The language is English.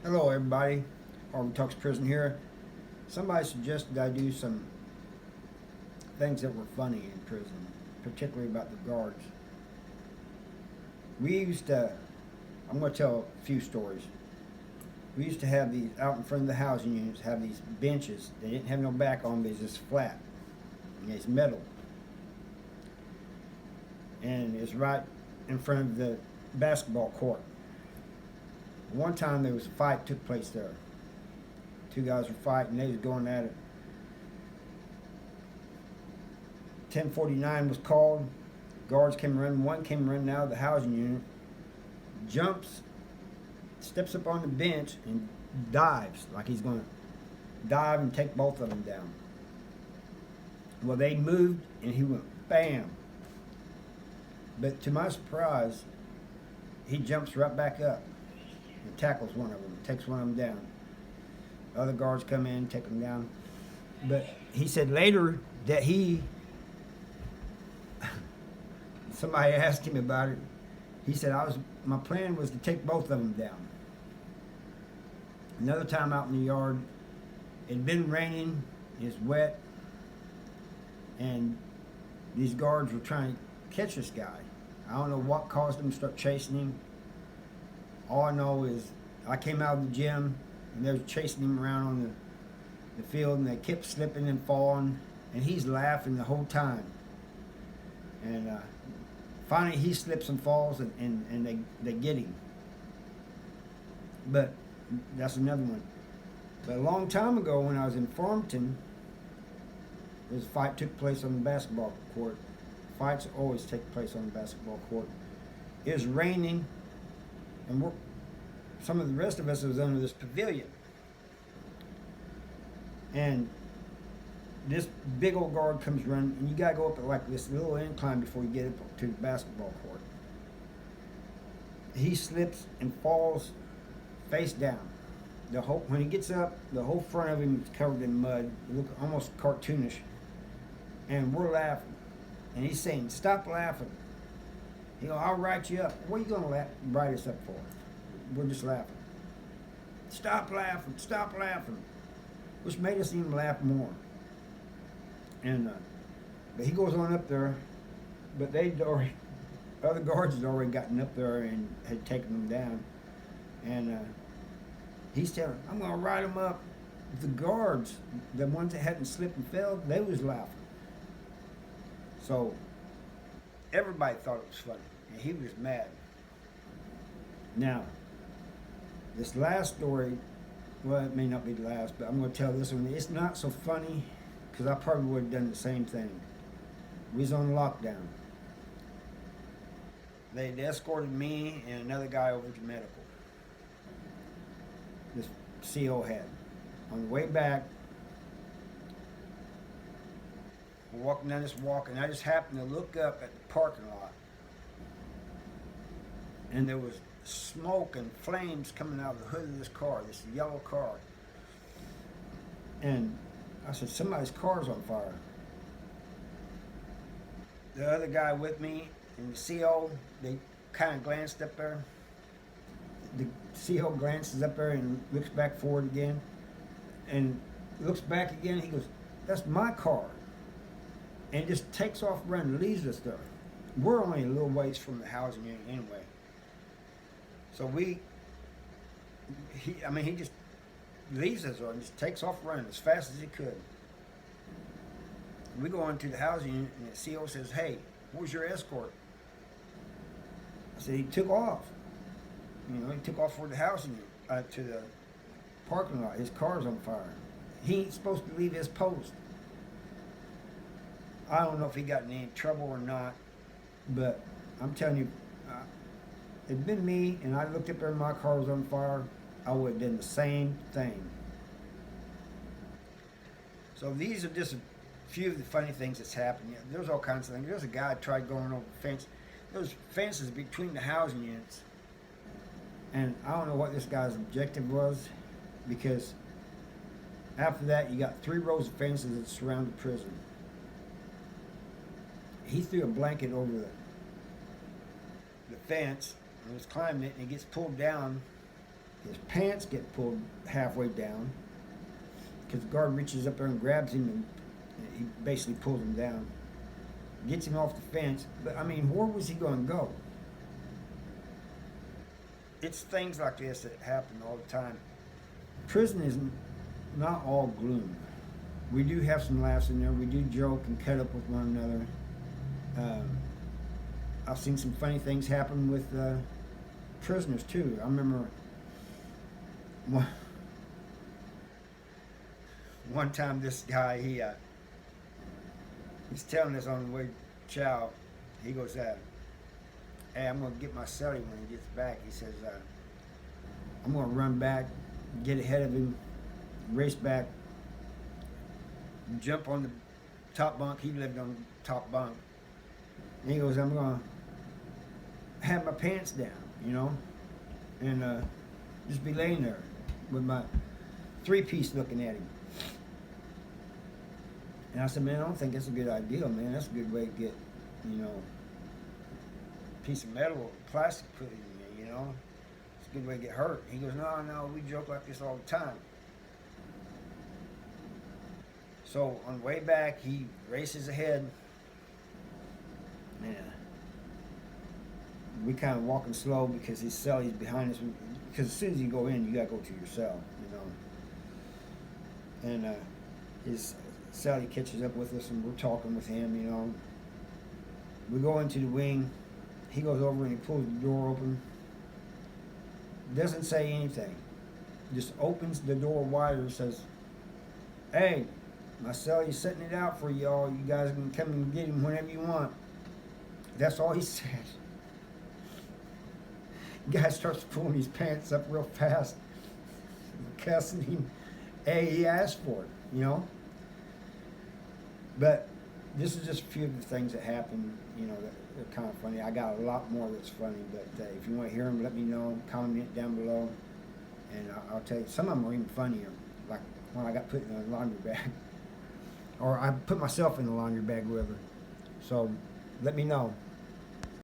Hello, everybody. Harvey Talks Prison here. Somebody suggested I do some things that were funny in prison, particularly about the guards. We used to, I'm going to tell a few stories. We used to have these, out in front of the housing units, have these benches. They didn't have no back on them, they was just flat. And it's metal. And it's right in front of the basketball court. One time there was a fight took place there. Two guys were fighting, they was going at it. 10:49 was called. Guards came running. One came running out of the housing unit, jumps, steps up on the bench, and dives like he's going to dive and take both of them down. Well, they moved, and he went bam. But to my surprise, he jumps right back up and tackles one of them, takes one of them down. Other guards come in, take them down. But he said later that somebody asked him about it. He said, my plan was to take both of them down. Another time out in the yard, it had been raining, it was wet, and these guards were trying to catch this guy. I don't know what caused them to start chasing him. All I know is I came out of the gym and they were chasing him around on the field, and they kept slipping and falling, and he's laughing the whole time. And finally he slips and falls, and they get him. But that's another one. But a long time ago when I was in Farmington, this fight took place on the basketball court. Fights always take place on the basketball court. It was raining, and some of the rest of us was under this pavilion. And this big old guard comes running, and you gotta go up at like this little incline before you get up to the basketball court. He slips and falls face down. When he gets up, the whole front of him is covered in mud. It looks almost cartoonish. And we're laughing. And he's saying, "Stop laughing." He goes, "I'll write you up." "What are you gonna write us up for?" "We're just laughing." "Stop laughing, stop laughing." Which made us even laugh more. And but he goes on up there, but other guards had already gotten up there and had taken them down. And he's telling, "I'm gonna write them up." The guards, the ones that hadn't slipped and fell, they was laughing. So everybody thought it was funny, and he was mad. Now, this last story, well, it may not be the last, but I'm going to tell this one. It's not so funny, because I probably would have done the same thing. We was on lockdown. They escorted me and another guy over to medical. This CO had. On the way back, we're walking down this walk, and I just happened to look up at the parking lot, and there was smoke and flames coming out of the hood of this car, this yellow car. And I said, "Somebody's car's on fire." The other guy with me and the CO, they kind of glanced up there. The CO glances up there and looks back forward again, and looks back again. He goes, "That's my car," and just takes off running, leaves us there. We're only a little ways from the housing unit anyway. So he just leaves us there and just takes off running as fast as he could. We go into the housing unit, and the CO says, "Hey, where's your escort?" I said, "He took off. He took off for the housing unit, to the parking lot. His car's on fire. He ain't supposed to leave his post." I don't know if he got in any trouble or not, but I'm telling you, it'd been me, and I looked up there and my car was on fire, I would have done the same thing. So these are just a few of the funny things that's happened. There's all kinds of things. There's a guy tried going over the fence. There's fences between the housing units, and I don't know what this guy's objective was, because after that you got 3 rows of fences that surround the prison. He threw a blanket over the fence and was climbing it, and he gets pulled down His pants get pulled halfway down because the guard reaches up there and grabs him, and he basically pulls him down, gets him off the fence. But I mean, where was he going to go? It's things like this that happen all the time. Prison is not all gloom. We do have some laughs in there. We do joke and cut up with one another. I've seen some funny things happen with prisoners too. I remember one time this guy, he's telling us on the way to chow, he goes, hey, I'm going to get my cellie when he gets back. He says, I'm going to run back, get ahead of him, race back, jump on the top bunk. He lived on the top bunk. And he goes, I'm going to have my pants down, you know, and just be laying there with my three-piece looking at him. And I said, man, I don't think that's a good idea, man. That's a good way to get, you know, a piece of metal or plastic put in you, you know. It's a good way to get hurt. He goes, no, we joke like this all the time. So on the way back, he races ahead. Yeah. We kind of walking slow because his cellie's behind us. Because as soon as you go in, you got to go to your cell, you know. And his cellie catches up with us, and we're talking with him, you know. We go into the wing. He goes over and he pulls the door open. Doesn't say anything. Just opens the door wider and says, hey, my cellie's setting it out for y'all. You guys can come and get him whenever you want. That's all he said. Guy starts pulling his pants up real fast, cussing him. Hey, he asked for it, you know. But this is just a few of the things that happen, you know, that are kind of funny. I got a lot more that's funny, but if you want to hear them, let me know. Comment down below, and I'll tell you. Some of them are even funnier, like when I got put in a laundry bag, or I put myself in the laundry bag, whatever. So let me know.